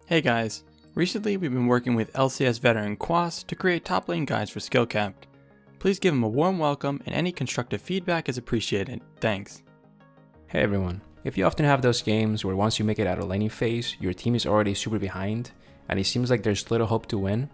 Hey guys, recently we've been working with LCS veteran Quas to create top lane guides for skill capped. Please give him a warm welcome and any constructive feedback is appreciated. Thanks. Hey everyone, if you often have those games where once you make it out of laning phase, your team is already super behind and it seems like there's little hope to win,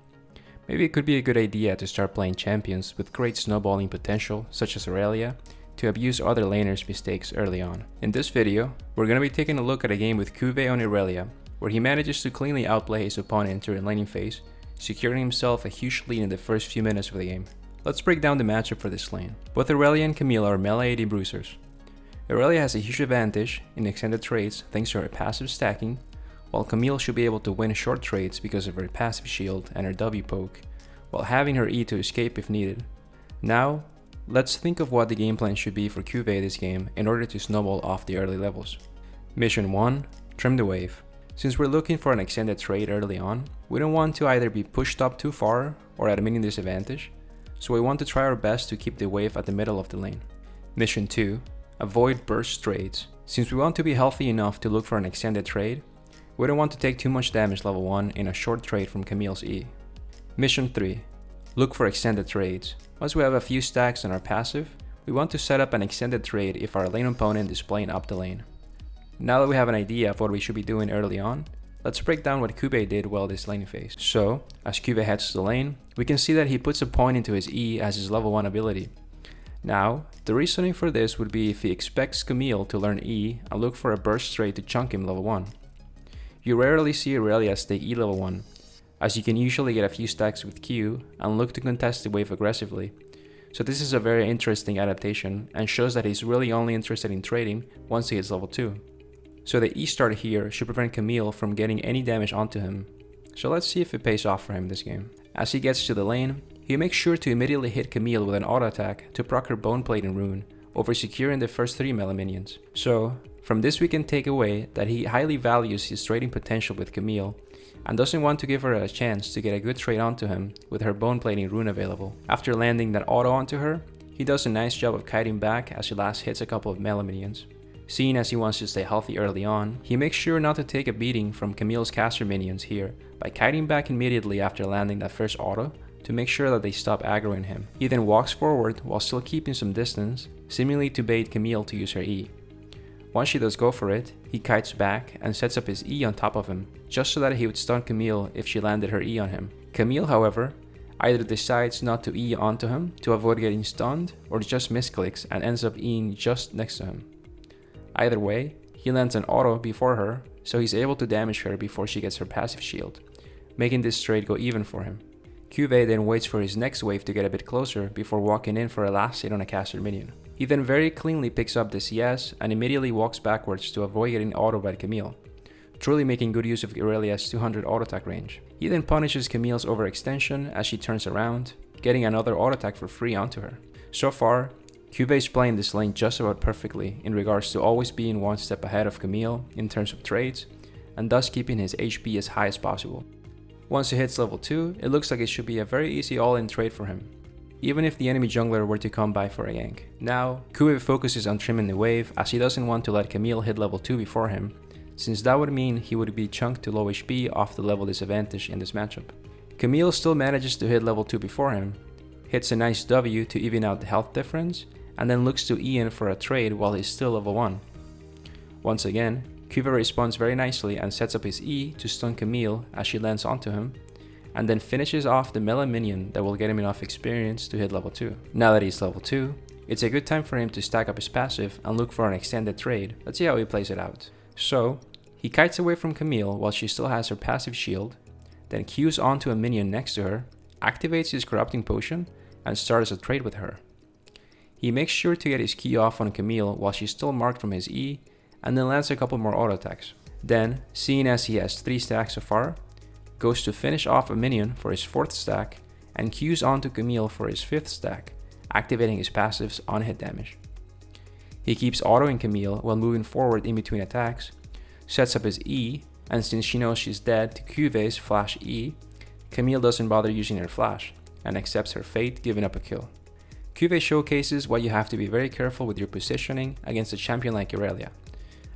maybe it could be a good idea to start playing champions with great snowballing potential such as Aurelia to abuse other laners' mistakes early on. In this video, we're going to be taking a look at a game with Cuvee on Aurelia, where he manages to cleanly outplay his opponent during laning phase, securing himself a huge lead in the first few minutes of the game. Let's break down the matchup for this lane. Both Aurelia and Camille are melee AD bruisers. Aurelia has a huge advantage in extended trades thanks to her passive stacking, while Camille should be able to win short trades because of her passive shield and her W poke, while having her E to escape if needed. Now, let's think of what the game plan should be for Cuvee this game in order to snowball off the early levels. Mission 1. Trim the wave. Since we're looking for an extended trade early on, we don't want to either be pushed up too far or at a mini disadvantage, so we want to try our best to keep the wave at the middle of the lane. Mission 2. Avoid burst trades. Since we want to be healthy enough to look for an extended trade, we don't want to take too much damage level 1 in a short trade from Camille's E. Mission 3. Look for extended trades. Once we have a few stacks on our passive, we want to set up an extended trade if our lane opponent is playing up the lane. Now that we have an idea of what we should be doing early on, let's break down what Cuvee did well this laning phase. So, as Cuvee heads to the lane, we can see that he puts a point into his E as his level 1 ability. Now, the reasoning for this would be if he expects Camille to learn E and look for a burst trade to chunk him level 1. You rarely see Aurelia stake E level 1, as you can usually get a few stacks with Q and look to contest the wave aggressively. So this is a very interesting adaptation and shows that he's really only interested in trading once he hits level 2. So the E start here should prevent Camille from getting any damage onto him. So let's see if it pays off for him this game. As he gets to the lane, he makes sure to immediately hit Camille with an auto attack to proc her bone plating rune over securing the first 3 melee minions. So from this we can take away that he highly values his trading potential with Camille and doesn't want to give her a chance to get a good trade onto him with her bone plating rune available. After landing that auto onto her, he does a nice job of kiting back as he last hits a couple of melee minions. Seeing as he wants to stay healthy early on, he makes sure not to take a beating from Camille's caster minions here by kiting back immediately after landing that first auto to make sure that they stop aggroing him. He then walks forward while still keeping some distance, seemingly to bait Camille to use her E. Once she does go for it, he kites back and sets up his E on top of him, just so that he would stun Camille if she landed her E on him. Camille, however, either decides not to E onto him to avoid getting stunned or just misclicks and ends up Eing just next to him. Either way, he lands an auto before her, so he's able to damage her before she gets her passive shield, making this trade go even for him. Cuvee then waits for his next wave to get a bit closer before walking in for a last hit on a caster minion. He then very cleanly picks up the CS and immediately walks backwards to avoid getting autoed by Camille, truly making good use of Aurelia's 200 auto attack range. He then punishes Camille's overextension as she turns around, getting another auto attack for free onto her. So far, Cuvee is playing this lane just about perfectly in regards to always being one step ahead of Camille in terms of trades, and thus keeping his HP as high as possible. Once he hits level 2, it looks like it should be a very easy all-in trade for him, even if the enemy jungler were to come by for a gank. Now, Cuvee focuses on trimming the wave as he doesn't want to let Camille hit level 2 before him, since that would mean he would be chunked to low HP off the level disadvantage in this matchup. Camille still manages to hit level 2 before him, hits a nice W to even out the health difference, and then looks to E in for a trade while he's still level 1. Once again, Cuvee responds very nicely and sets up his E to stun Camille as she lands onto him, and then finishes off the melee minion that will get him enough experience to hit level 2. Now that he's level 2, it's a good time for him to stack up his passive and look for an extended trade. Let's see how he plays it out. So, he kites away from Camille while she still has her passive shield, then Qs onto a minion next to her, activates his corrupting potion, and starts a trade with her. He makes sure to get his key off on Camille while she's still marked from his E, and then lands a couple more auto attacks. Then, seeing as he has 3 stacks so far, goes to finish off a minion for his 4th stack, and Qs onto Camille for his 5th stack, activating his passives on hit damage. He keeps autoing Camille while moving forward in between attacks, sets up his E, and since she knows she's dead to Cuvee's flash E, Camille doesn't bother using her flash, and accepts her fate giving up a kill. Cuvee showcases why you have to be very careful with your positioning against a champion like Aurelia,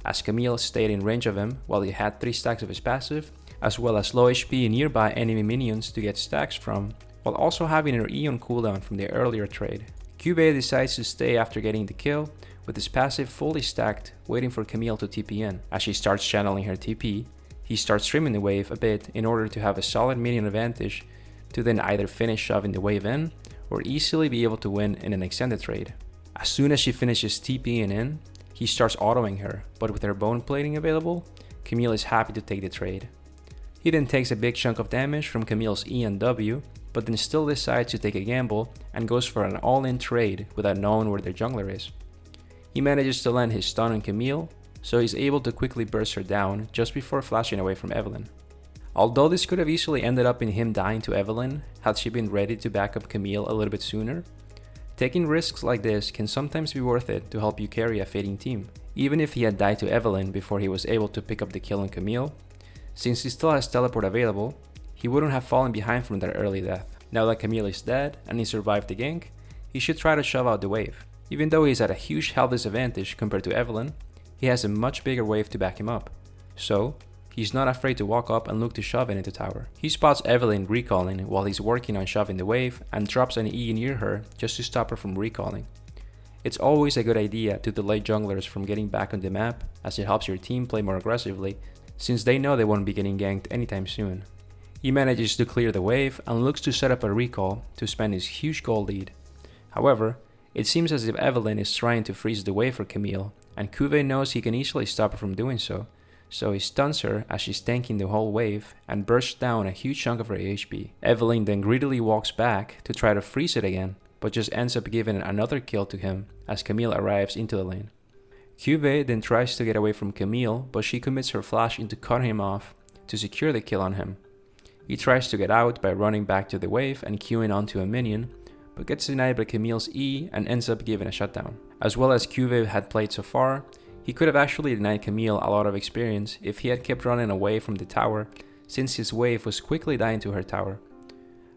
as Camille stayed in range of him while he had 3 stacks of his passive as well as low HP nearby enemy minions to get stacks from, while also having her E on cooldown from the earlier trade. Cuvee decides to stay after getting the kill, with his passive fully stacked, waiting for Camille to TP in. As she starts channeling her TP, he starts trimming the wave a bit in order to have a solid minion advantage to then either finish shoving the wave in, or easily be able to win in an extended trade. As soon as she finishes TPing in, he starts autoing her, but with her bone plating available, Camille is happy to take the trade. He then takes a big chunk of damage from Camille's E and W, but then still decides to take a gamble and goes for an all-in trade without knowing where their jungler is. He manages to land his stun on Camille, so he's able to quickly burst her down just before flashing away from Evelynn. Although this could have easily ended up in him dying to Evelynn had she been ready to back up Camille a little bit sooner, taking risks like this can sometimes be worth it to help you carry a fading team. Even if he had died to Evelynn before he was able to pick up the kill on Camille, since he still has teleport available, he wouldn't have fallen behind from that early death. Now that Camille is dead and he survived the gank, he should try to shove out the wave. Even though he's at a huge health disadvantage compared to Evelynn, he has a much bigger wave to back him up. So, he's not afraid to walk up and look to shove it into tower. He spots Evelynn recalling while he's working on shoving the wave and drops an E near her just to stop her from recalling. It's always a good idea to delay junglers from getting back on the map, as it helps your team play more aggressively since they know they won't be getting ganked anytime soon. He manages to clear the wave and looks to set up a recall to spend his huge gold lead. However, it seems as if Evelynn is trying to freeze the wave for Camille, and Cuvee knows he can easily stop her from doing so he stuns her as she's tanking the whole wave and bursts down a huge chunk of her HP. Evelynn then greedily walks back to try to freeze it again, but just ends up giving another kill to him as Camille arrives into the lane. Cuvee then tries to get away from Camille, but she commits her flash into cutting him off to secure the kill on him. He tries to get out by running back to the wave and queuing onto a minion, but gets denied by Camille's E and ends up giving a shutdown. As well as Cuvee had played so far, he could have actually denied Camille a lot of experience if he had kept running away from the tower, since his wave was quickly dying to her tower.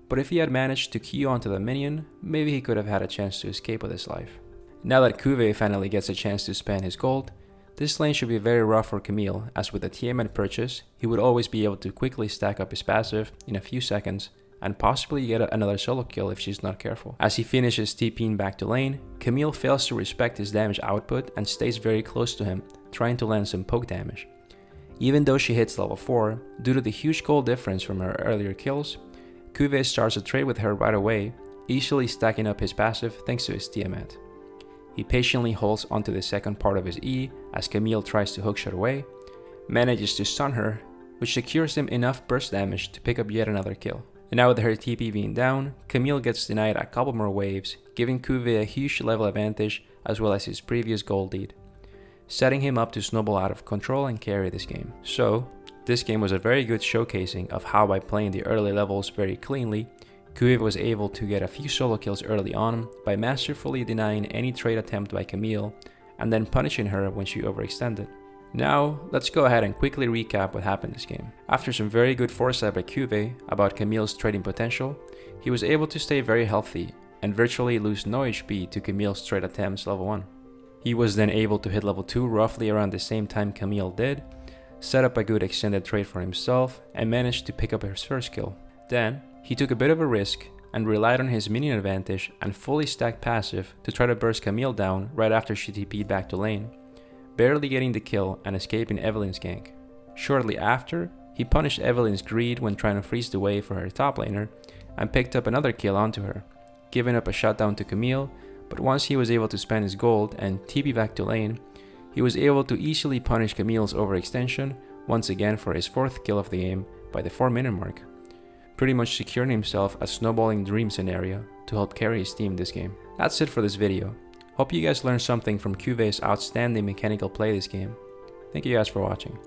But if he had managed to queue onto the minion, maybe he could have had a chance to escape with his life. Now that Cuvee finally gets a chance to spend his gold, this lane should be very rough for Camille, as with a Tiamat purchase, he would always be able to quickly stack up his passive in a few seconds and possibly get another solo kill if she's not careful. As he finishes TPing back to lane, Camille fails to respect his damage output and stays very close to him, trying to land some poke damage. Even though she hits level 4, due to the huge gold difference from her earlier kills, Cuvee starts a trade with her right away, easily stacking up his passive thanks to his Tiamat. He patiently holds onto the second part of his E as Camille tries to hookshot away, manages to stun her, which secures him enough burst damage to pick up yet another kill. And now with her TP being down, Camille gets denied a couple more waves, giving Cuvee a huge level advantage as well as his previous gold lead, setting him up to snowball out of control and carry this game. So, this game was a very good showcasing of how by playing the early levels very cleanly, Cuvee was able to get a few solo kills early on by masterfully denying any trade attempt by Camille and then punishing her when she overextended. Now, let's go ahead and quickly recap what happened this game. After some very good foresight by Cuvee about Camille's trading potential, he was able to stay very healthy and virtually lose no HP to Camille's trade attempts level 1. He was then able to hit level 2 roughly around the same time Camille did, set up a good extended trade for himself, and managed to pick up his first kill. Then, he took a bit of a risk and relied on his minion advantage and fully stacked passive to try to burst Camille down right after she TP'd back to lane, barely getting the kill and escaping Evelynn's gank. Shortly after, he punished Evelynn's greed when trying to freeze the wave for her top laner and picked up another kill onto her, giving up a shutdown to Camille, but once he was able to spend his gold and TP back to lane, he was able to easily punish Camille's overextension once again for his 4th kill of the game by the 4-minute mark, pretty much securing himself a snowballing dream scenario to help carry his team this game. That's it for this video. Hope you guys learned something from Cuvee's outstanding mechanical play this game. Thank you guys for watching.